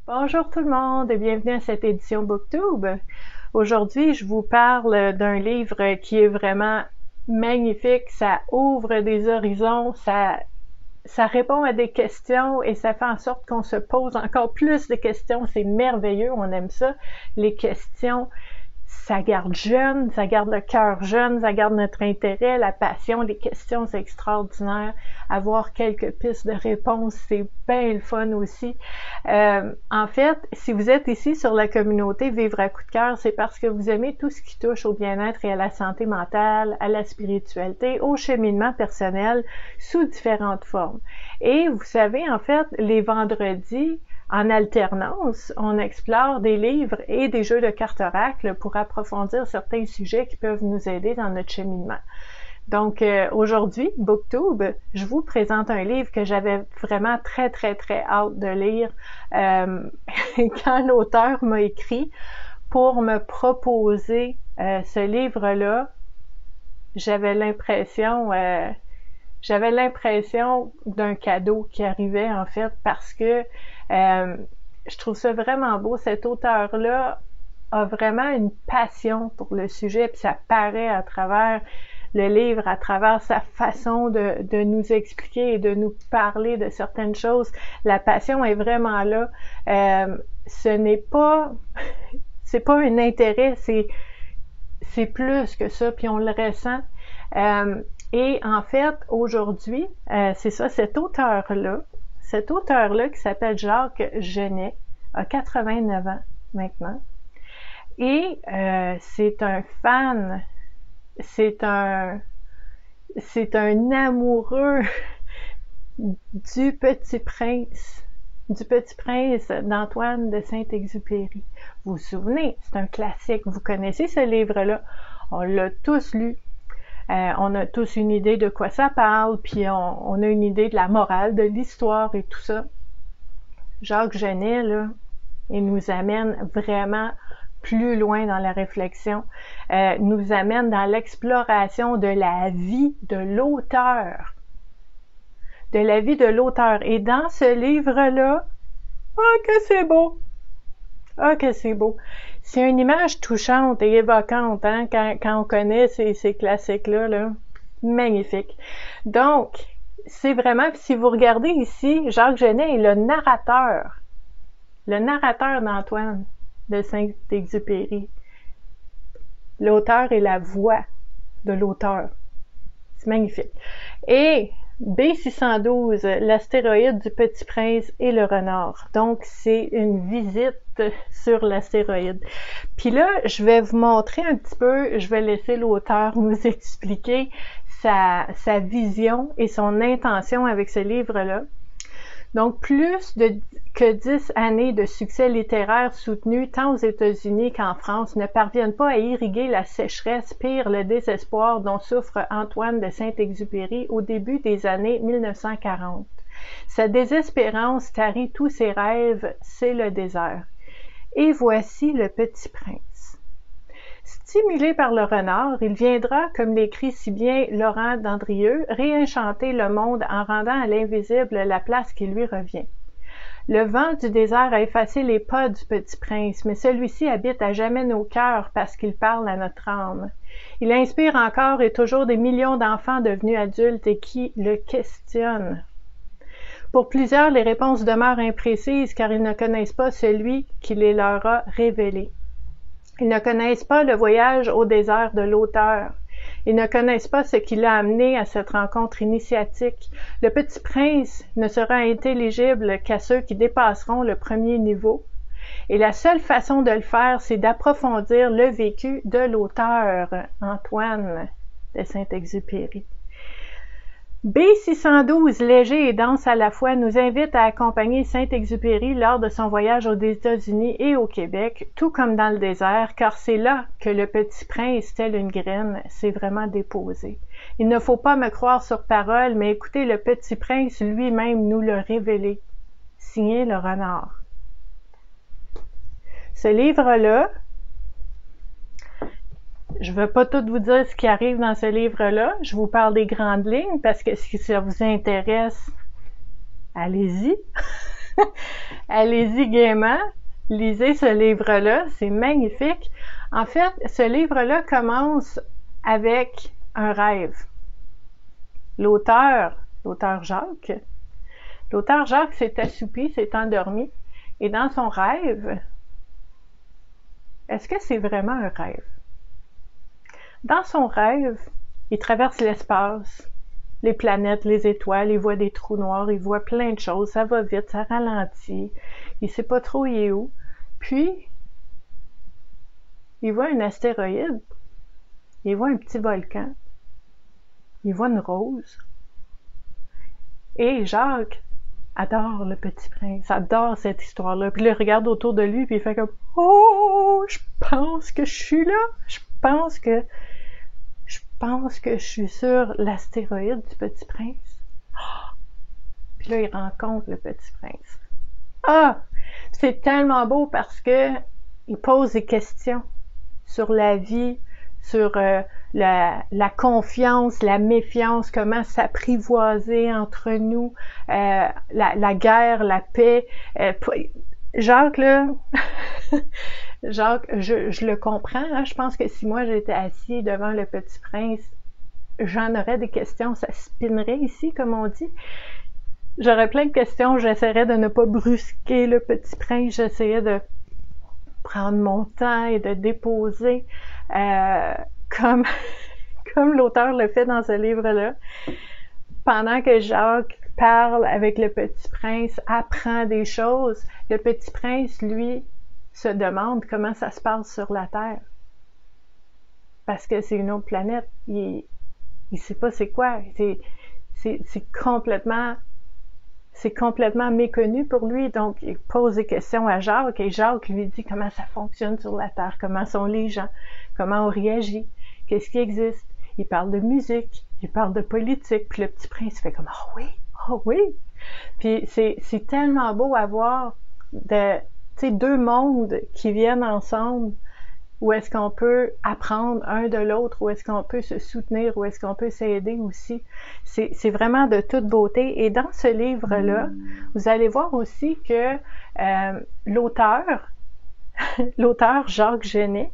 Bonjour tout le monde et bienvenue à cette édition BookTube. Aujourd'hui, je vous parle d'un livre qui est vraiment magnifique. Ça ouvre des horizons, ça répond à des questions et ça fait en sorte qu'on se pose encore plus de questions. C'est merveilleux, on aime ça. Les questions, ça garde jeune, ça garde le cœur jeune, ça garde notre intérêt, la passion, les questions, c'est extraordinaire. Avoir quelques pistes de réponse, c'est bien le fun aussi. En fait, si vous êtes ici sur la communauté Vivre à coup de cœur, c'est parce que vous aimez tout ce qui touche au bien-être et à la santé mentale, à la spiritualité, au cheminement personnel sous différentes formes. Et vous savez, en fait, les vendredis, en alternance, on explore des livres et des jeux de cartes oracles pour approfondir certains sujets qui peuvent nous aider dans notre cheminement. Donc aujourd'hui, BookTube, je vous présente un livre que j'avais vraiment très hâte de lire quand l'auteur m'a écrit pour me proposer ce livre-là. J'avais l'impression d'un cadeau qui arrivait en fait parce que je trouve ça vraiment beau. Cet auteur-là a vraiment une passion pour le sujet, puis ça paraît à travers le livre, à travers sa façon de nous expliquer et de nous parler de certaines choses. La passion est vraiment là. C'est pas un intérêt, c'est plus que ça, puis on le ressent. Et en fait, aujourd'hui, c'est ça, cet auteur-là qui s'appelle Jacques Genet, a 89 ans maintenant. Et c'est un fan, c'est un amoureux du Petit Prince d'Antoine de Saint-Exupéry. Vous vous souvenez, c'est un classique, vous connaissez ce livre-là, on l'a tous lu. On a tous une idée de quoi ça parle, puis on a une idée de la morale, de l'histoire et tout ça. Jacques Genet, là, il nous amène vraiment plus loin dans la réflexion, nous amène dans l'exploration de la vie de l'auteur. Et dans ce livre-là, oh que c'est beau! Ah, que c'est beau! C'est une image touchante et évoquante, hein, quand on connaît ces classiques-là, là. Magnifique. Donc, c'est vraiment, si vous regardez ici, Jacques Genet est le narrateur d'Antoine de Saint-Exupéry. L'auteur est la voix de l'auteur. C'est magnifique. Et B612, l'astéroïde du Petit Prince et le renard. Donc, c'est une visite sur l'astéroïde. Puis là, je vais vous montrer un petit peu, je vais laisser l'auteur nous expliquer sa vision et son intention avec ce livre-là. Donc, plus que 10 années de succès littéraire soutenu tant aux États-Unis qu'en France ne parviennent pas à irriguer la sécheresse, pire le désespoir dont souffre Antoine de Saint-Exupéry au début des années 1940. Sa désespérance tarit tous ses rêves, c'est le désert. Et voici le Petit Prince. Stimulé par le renard, il viendra, comme l'écrit si bien Laurent Dandrieux, réenchanter le monde en rendant à l'invisible la place qui lui revient. Le vent du désert a effacé les pas du Petit Prince, mais celui-ci habite à jamais nos cœurs parce qu'il parle à notre âme. Il inspire encore et toujours des millions d'enfants devenus adultes et qui le questionnent. Pour plusieurs, les réponses demeurent imprécises car ils ne connaissent pas celui qui les leur a révélés. Ils ne connaissent pas le voyage au désert de l'auteur. Ils ne connaissent pas ce qui l'a amené à cette rencontre initiatique. Le Petit Prince ne sera intelligible qu'à ceux qui dépasseront le premier niveau. Et la seule façon de le faire, c'est d'approfondir le vécu de l'auteur, Antoine de Saint-Exupéry. B612, léger et dense à la fois, nous invite à accompagner Saint-Exupéry lors de son voyage aux États-Unis et au Québec, tout comme dans le désert, car c'est là que le Petit Prince, tel une graine, s'est vraiment déposé. Il ne faut pas me croire sur parole, mais écoutez le Petit Prince lui-même nous le révéler. Signé le renard. Ce livre-là, je ne vais pas tout vous dire ce qui arrive dans ce livre-là. Je vous parle des grandes lignes parce que si ça vous intéresse, allez-y. Allez-y gaiement, lisez ce livre-là, c'est magnifique. En fait, ce livre-là commence avec un rêve. L'auteur Jacques s'est assoupi, s'est endormi, et dans son rêve, est-ce que c'est vraiment un rêve? Dans son rêve, il traverse l'espace, les planètes, les étoiles, il voit des trous noirs, il voit plein de choses, ça va vite, ça ralentit, il sait pas trop il est où. Puis, il voit un astéroïde, il voit un petit volcan, il voit une rose. Et Jacques adore le Petit Prince, adore cette histoire-là. Puis là, il regarde autour de lui, puis il fait comme « Oh, je pense que je suis là, je pense que je suis sur l'astéroïde du Petit Prince. Oh! » Puis là, il rencontre le Petit Prince. Ah! C'est tellement beau parce que il pose des questions sur la vie, sur la confiance, la méfiance, comment s'apprivoiser entre nous, la guerre, la paix. Jacques, là, Jacques, je le comprends, hein? Je pense que si moi j'étais assis devant le Petit Prince, j'en aurais des questions, ça spinerait ici, comme on dit. J'aurais plein de questions, j'essaierais de ne pas brusquer le Petit Prince, j'essayais de prendre mon temps et de déposer comme l'auteur le fait dans ce livre-là. Pendant que Jacques parle avec le Petit Prince, apprend des choses, le Petit Prince, lui, se demande comment ça se passe sur la Terre. Parce que c'est une autre planète. Il sait pas c'est quoi. C'est complètement méconnu pour lui, donc il pose des questions à Jacques, et Jacques lui dit comment ça fonctionne sur la Terre, comment sont les gens, comment on réagit, qu'est-ce qui existe. Il parle de musique, il parle de politique, puis le Petit Prince fait comme « oh oui! » Puis c'est tellement beau à voir deux mondes qui viennent ensemble, où est-ce qu'on peut apprendre un de l'autre, où est-ce qu'on peut se soutenir, où est-ce qu'on peut s'aider aussi. C'est vraiment de toute beauté. Et dans ce livre-là, vous allez voir aussi que l'auteur Jacques Genet,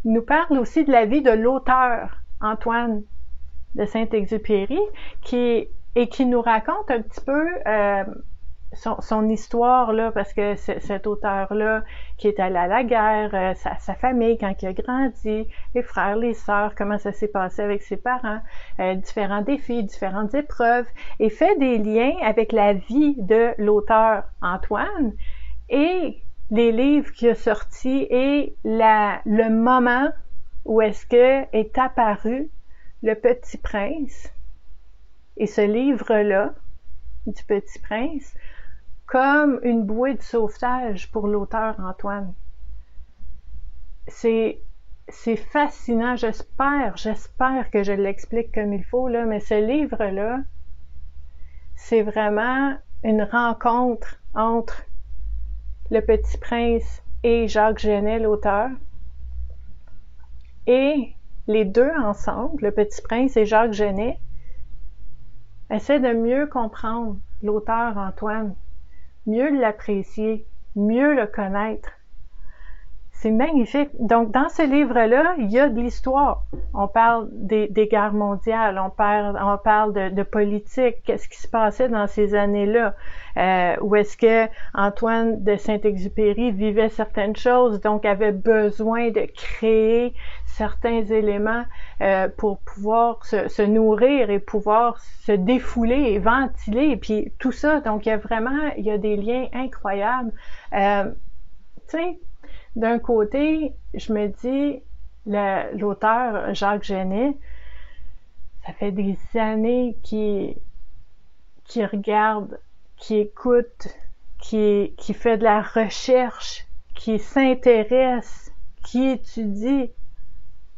nous parle aussi de la vie de l'auteur Antoine de Saint-Exupéry, qui nous raconte un petit peu son histoire, là, parce que cet auteur-là, qui est allé à la guerre, sa famille, quand il a grandi, les frères, les sœurs, comment ça s'est passé avec ses parents, différents défis, différentes épreuves, et fait des liens avec la vie de l'auteur Antoine et les livres qu'il a sortis et le moment où est-ce que est apparu le Petit Prince et ce livre-là du Petit Prince comme une bouée de sauvetage pour l'auteur Antoine. C'est fascinant, j'espère que je l'explique comme il faut, là, mais ce livre-là, c'est vraiment une rencontre entre le Petit Prince et Jacques Genet, l'auteur, et les deux ensemble, le Petit Prince et Jacques Genet, essaient de mieux comprendre l'auteur Antoine, mieux l'apprécier, mieux le connaître. C'est magnifique. Donc, dans ce livre-là, il y a de l'histoire. On parle des guerres mondiales, on parle de politique, qu'est-ce qui se passait dans ces années-là, où est-ce que Antoine de Saint-Exupéry vivait certaines choses, donc avait besoin de créer certains éléments pour pouvoir se nourrir et pouvoir se défouler et ventiler, et puis tout ça. Donc, il y a des liens incroyables. D'un côté, je me dis, l'auteur Jacques Genet, ça fait des années qu'il regarde, qu'il écoute, qui fait de la recherche, qui s'intéresse, qui étudie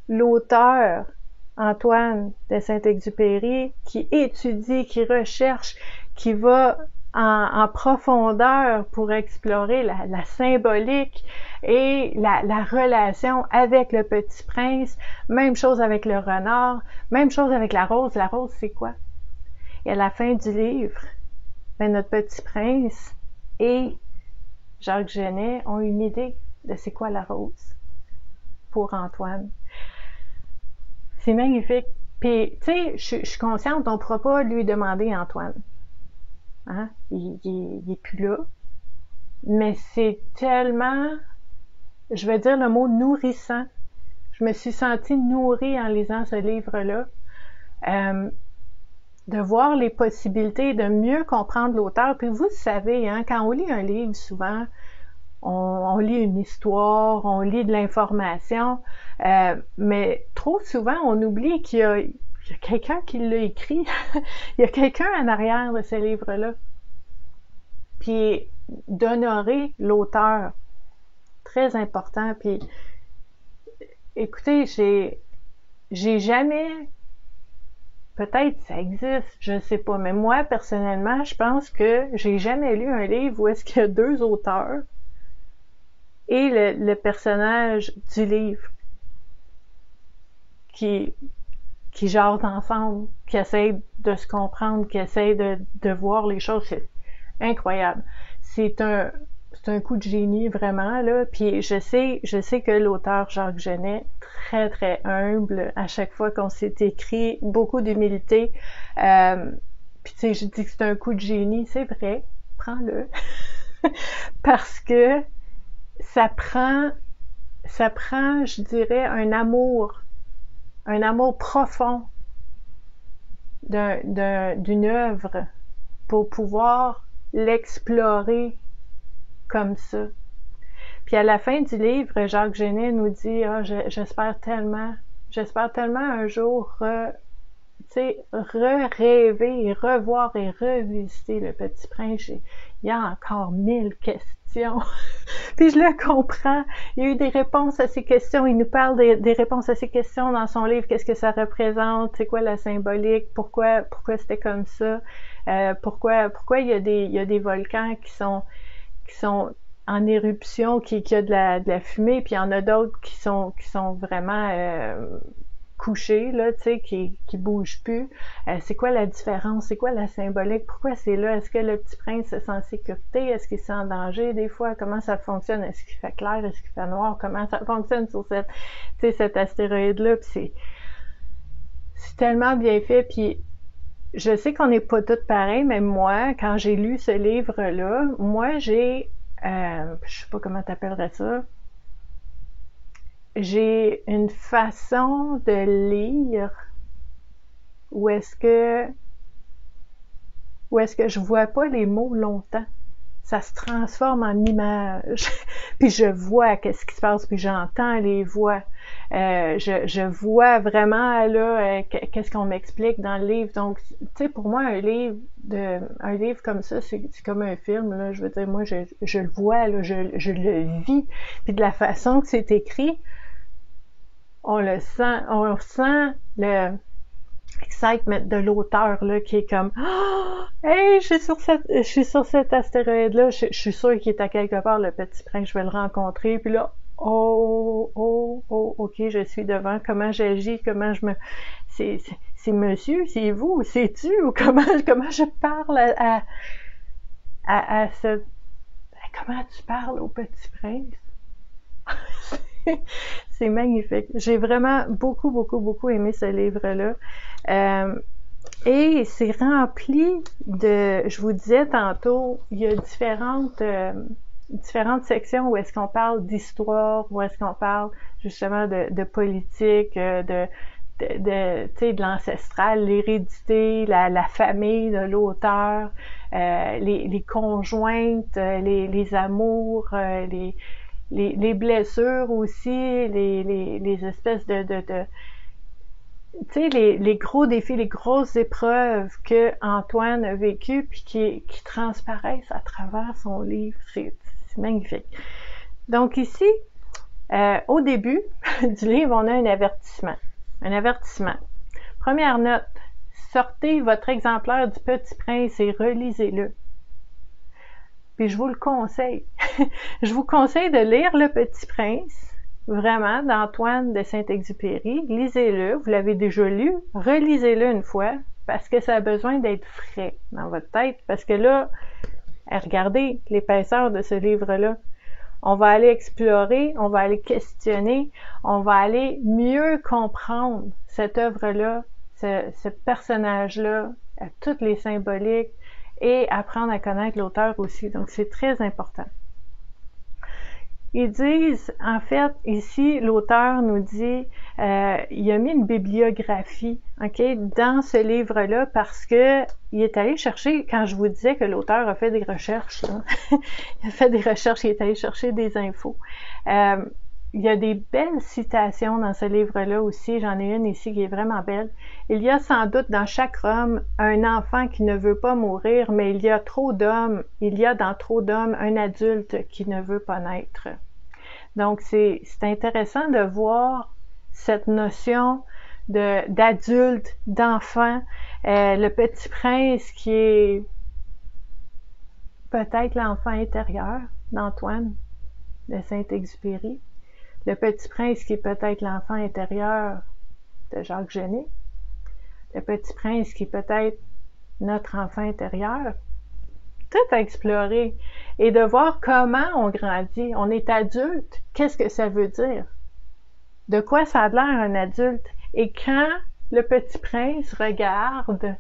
l'auteur Antoine de Saint-Exupéry, qui étudie, qui recherche, qui va en profondeur pour explorer la symbolique et la relation avec le Petit Prince. Même chose avec le renard, même chose avec la rose. La rose, c'est quoi? Et à la fin du livre, notre Petit Prince et Jacques Genet ont une idée de c'est quoi la rose pour Antoine. C'est magnifique. Puis, tu sais, je suis consciente, on ne pourra pas lui demander Antoine. Hein? Il est plus là. Mais c'est tellement, je vais dire le mot nourrissant. Je me suis sentie nourrie en lisant ce livre-là. De voir les possibilités, de mieux comprendre l'auteur. Puis vous savez, hein, quand on lit un livre, souvent, on lit une histoire, on lit de l'information, mais trop souvent, on oublie qu'il y a quelqu'un qui l'a écrit. Il y a quelqu'un en arrière de ce livre-là. Puis d'honorer l'auteur, très important. Puis écoutez, j'ai jamais, peut-être ça existe, je sais pas, mais moi personnellement, je pense que j'ai jamais lu un livre où est-ce qu'il y a deux auteurs et le personnage du livre qui jasent ensemble, qui essayent de se comprendre, qui essayent de voir les choses. C'est incroyable. C'est un coup de génie, vraiment, là. Puis je sais que l'auteur Jacques Genet, très, très humble, à chaque fois qu'on s'est écrit, beaucoup d'humilité. Puis tu sais, je dis que c'est un coup de génie, c'est vrai, prends-le. Parce que ça prend, je dirais, un amour profond d'une œuvre pour pouvoir l'explorer comme ça. Puis à la fin du livre, Jacques Genet nous dit j'espère tellement un jour rêver et revoir et revisiter Le Petit Prince. Il y a encore 1000 questions. Puis je le comprends. Il y a eu des réponses à ces questions. Il nous parle des réponses à ces questions dans son livre. Qu'est-ce que ça représente? C'est quoi la symbolique? Pourquoi c'était comme ça? Pourquoi il y a des volcans qui sont en éruption, qui a de la fumée, puis il y en a d'autres qui sont vraiment couchés, là, tu sais, qui bougent plus. C'est quoi la différence? C'est quoi la symbolique? Pourquoi c'est là? Est-ce que le petit prince est en sécurité? Est-ce qu'il est en danger des fois? Comment ça fonctionne? Est-ce qu'il fait clair? Est-ce qu'il fait noir? Comment ça fonctionne sur cet astéroïde-là? Puis c'est tellement bien fait, puis je sais qu'on n'est pas toutes pareils, mais moi, quand j'ai lu ce livre-là, moi, je sais pas comment t'appellerais ça, j'ai une façon de lire où est-ce que je vois pas les mots longtemps. Ça se transforme en images. Puis je vois qu'est-ce qui se passe, puis j'entends les voix. Je vois vraiment là qu'est-ce qu'on m'explique dans le livre. Donc, tu sais, pour moi, un livre comme ça, c'est comme un film. Là, je veux dire, moi, je le vois, là, je le vis. Puis de la façon que c'est écrit, on sent le excitement de l'auteur là qui est comme hey, je suis sur cet astéroïde là, je suis sûre qu'il est à quelque part, le petit prince, je vais le rencontrer, puis là ok, je suis devant, comment j'agis, comment je me c'est monsieur, c'est vous, c'est tu, ou comment je parle à ce comment tu parles au petit prince. C'est magnifique. J'ai vraiment beaucoup aimé ce livre-là. Et c'est rempli de, je vous disais tantôt, il y a différentes sections où est-ce qu'on parle d'histoire, où est-ce qu'on parle justement de politique, de l'ancestral, l'hérédité, la famille de l'auteur, les conjointes, les amours, les blessures aussi, les espèces de tu sais, les gros défis, les grosses épreuves que Antoine a vécues puis qui transparaissent à travers son livre. C'est magnifique. Donc ici, au début du livre, on a un avertissement. Un avertissement. Première note, sortez votre exemplaire du Petit Prince et relisez-le. Puis je vous le conseille. Je vous conseille de lire Le Petit Prince, vraiment, d'Antoine de Saint-Exupéry. Lisez-le, vous l'avez déjà lu, relisez-le une fois, parce que ça a besoin d'être frais dans votre tête, parce que là, Regardez l'épaisseur de ce livre-là. On va aller explorer, on va aller questionner, on va aller mieux comprendre cette œuvre-là, ce personnage-là, à toutes les symboliques, et apprendre à connaître l'auteur aussi. Donc, c'est très important. Ils disent, en fait, ici, l'auteur nous dit, il a mis une bibliographie, ok, dans ce livre-là parce que il est allé chercher, quand je vous disais que l'auteur a fait des recherches, là, il a fait des recherches, il est allé chercher des infos. Il y a des belles citations dans ce livre-là aussi, j'en ai une ici qui est vraiment belle. Il y a sans doute dans chaque homme un enfant qui ne veut pas mourir, mais il y a dans trop d'hommes un adulte qui ne veut pas naître. Donc c'est intéressant de voir cette notion d'adulte, d'enfant, le Petit Prince qui est peut-être l'enfant intérieur d'Antoine de Saint-Exupéry. Le Petit Prince qui est peut-être l'enfant intérieur de Jacques Genet. Le Petit Prince qui est peut-être notre enfant intérieur. Tout à explorer. Et de voir comment on grandit. On est adulte. Qu'est-ce que ça veut dire? De quoi ça a l'air un adulte? Et quand le Petit Prince regarde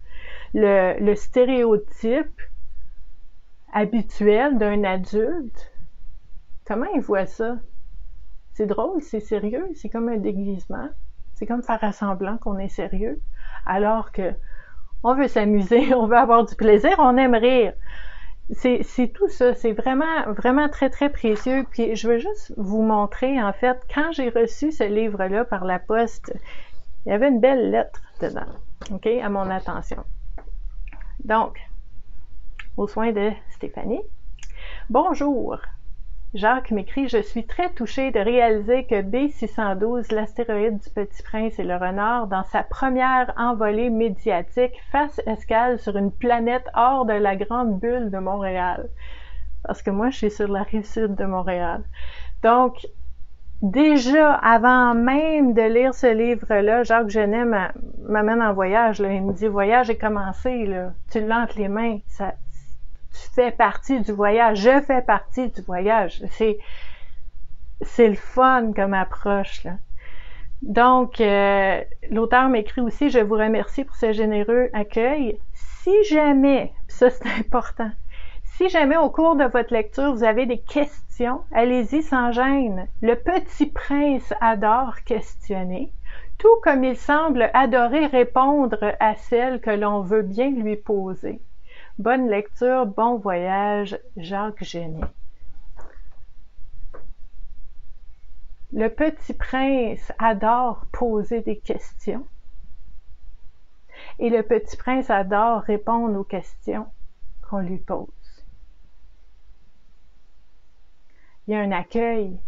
le stéréotype habituel d'un adulte, comment il voit ça? C'est drôle, c'est sérieux, c'est comme un déguisement. C'est comme faire semblant qu'on est sérieux, alors que on veut s'amuser, on veut avoir du plaisir, on aime rire. C'est tout ça, c'est vraiment, vraiment très, très précieux. Puis je veux juste vous montrer, en fait, quand j'ai reçu ce livre-là par la poste, il y avait une belle lettre dedans, ok, à mon attention. Donc, aux soins de Stéphanie. Bonjour. Jacques m'écrit « Je suis très touchée de réaliser que B612, l'astéroïde du Petit Prince et le Renard, dans sa première envolée médiatique, fasse escale sur une planète hors de la grande bulle de Montréal. » Parce que moi, je suis sur la rive sud de Montréal. Donc, déjà, avant même de lire ce livre-là, Jacques Genet m'amène en voyage. Là. Il me dit « Voyage est commencé, là. Tu l'as entre les mains. Tu fais partie du voyage, je fais partie du voyage. C'est le fun comme approche, là. Donc, l'auteur m'écrit aussi « Je vous remercie pour ce généreux accueil. Si jamais, ça c'est important, si jamais au cours de votre lecture vous avez des questions, allez-y sans gêne. Le Petit Prince adore questionner, tout comme il semble adorer répondre à celles que l'on veut bien lui poser. Bonne lecture, bon voyage, Jacques Genet. » Le Petit Prince adore poser des questions et le Petit Prince adore répondre aux questions qu'on lui pose. Il y a un accueil,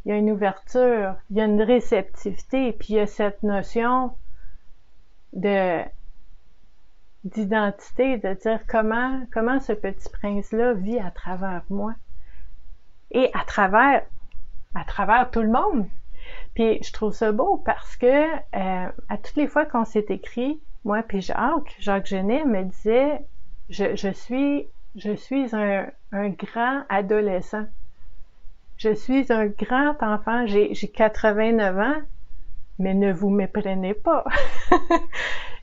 il y a une ouverture, il y a une réceptivité, puis il y a cette notion d'identité, de dire comment ce Petit Prince-là vit à travers moi et à travers tout le monde. Puis je trouve ça beau parce que à toutes les fois qu'on s'est écrit, moi puis Jacques Genet me disait je suis un grand adolescent. Je suis un grand enfant, j'ai 89 ans, mais ne vous méprenez pas.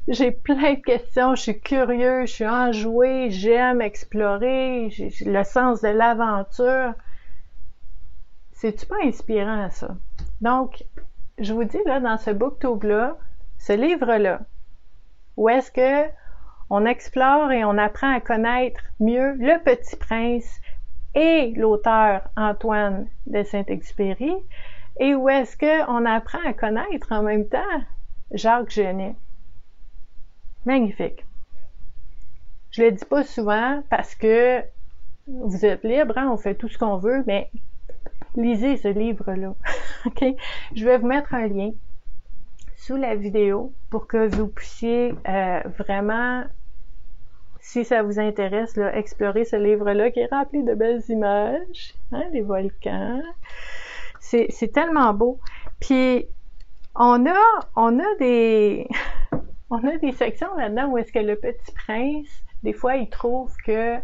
J'ai plein de questions, je suis curieux, je suis enjoué, j'aime explorer, j'ai le sens de l'aventure. C'est-tu pas inspirant, ça? Donc, je vous dis, là, dans ce booktube-là, ce livre-là, où est-ce que on explore et on apprend à connaître mieux le Petit Prince et l'auteur Antoine de Saint-Exupéry, et où est-ce qu'on apprend à connaître en même temps Jacques Genet. Magnifique. Je le dis pas souvent parce que vous êtes libre, hein, on fait tout ce qu'on veut, mais lisez ce livre-là. OK? Je vais vous mettre un lien sous la vidéo pour que vous puissiez vraiment, si ça vous intéresse, là, explorer ce livre-là qui est rempli de belles images, hein, les volcans. C'est tellement beau. Puis on a des sections là-dedans où est-ce que le Petit Prince, des fois, il trouve que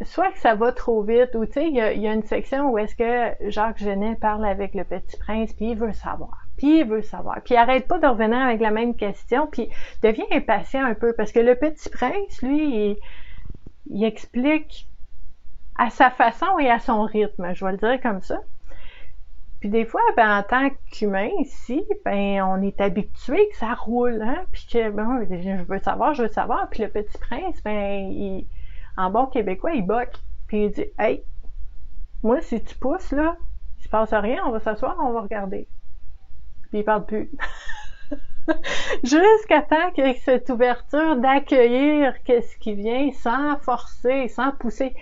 soit que ça va trop vite, ou tu sais, il y a une section où est-ce que Jacques Genet parle avec le Petit Prince, puis il veut savoir, puis il veut savoir, puis il arrête pas de revenir avec la même question, puis il devient impatient un peu, parce que le Petit Prince, lui, il explique à sa façon et à son rythme, je vais le dire comme ça. Puis des fois, ben, en tant qu'humain ici, ben, on est habitué que ça roule, hein, puis que, ben, je veux savoir, puis le Petit Prince, ben, en bon québécois, il boque, puis il dit, hey, moi, si tu pousses, là, il se passe rien, on va s'asseoir, on va regarder. Puis il parle plus. Jusqu'à temps qu'il y ait cette ouverture d'accueillir qu'est-ce qui vient sans forcer, sans pousser.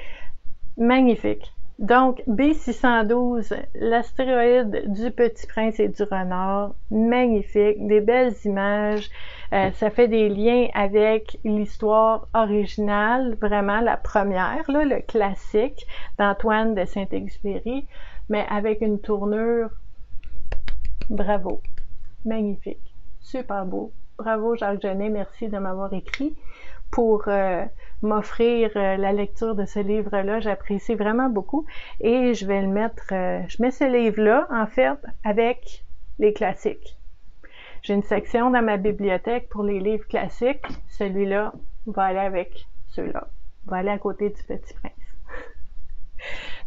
Magnifique. Donc, B612, l'astéroïde du Petit Prince et du Renard, magnifique, des belles images, ça fait des liens avec l'histoire originale, vraiment la première, là, le classique d'Antoine de Saint-Exupéry, mais avec une tournure, bravo, magnifique, super beau. Bravo Jacques Genet, merci de m'avoir écrit pour m'offrir la lecture de ce livre-là. J'apprécie vraiment beaucoup et je vais le mettre, je mets ce livre-là, en fait, avec les classiques. J'ai une section dans ma bibliothèque pour les livres classiques. Celui-là va aller avec ceux-là. Va aller à côté du Petit Prince.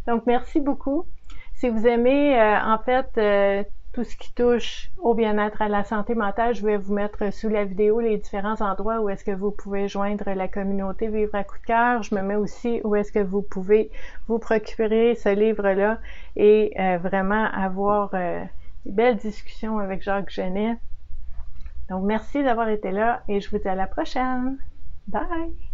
Donc, merci beaucoup. Si vous aimez, en fait, tout ce qui touche au bien-être, à la santé mentale, je vais vous mettre sous la vidéo les différents endroits où est-ce que vous pouvez joindre la communauté Vivre à coup de cœur. Je me mets aussi où est-ce que vous pouvez vous procurer ce livre-là et vraiment avoir des belles discussions avec Jacques Genet. Donc, merci d'avoir été là et je vous dis à la prochaine. Bye!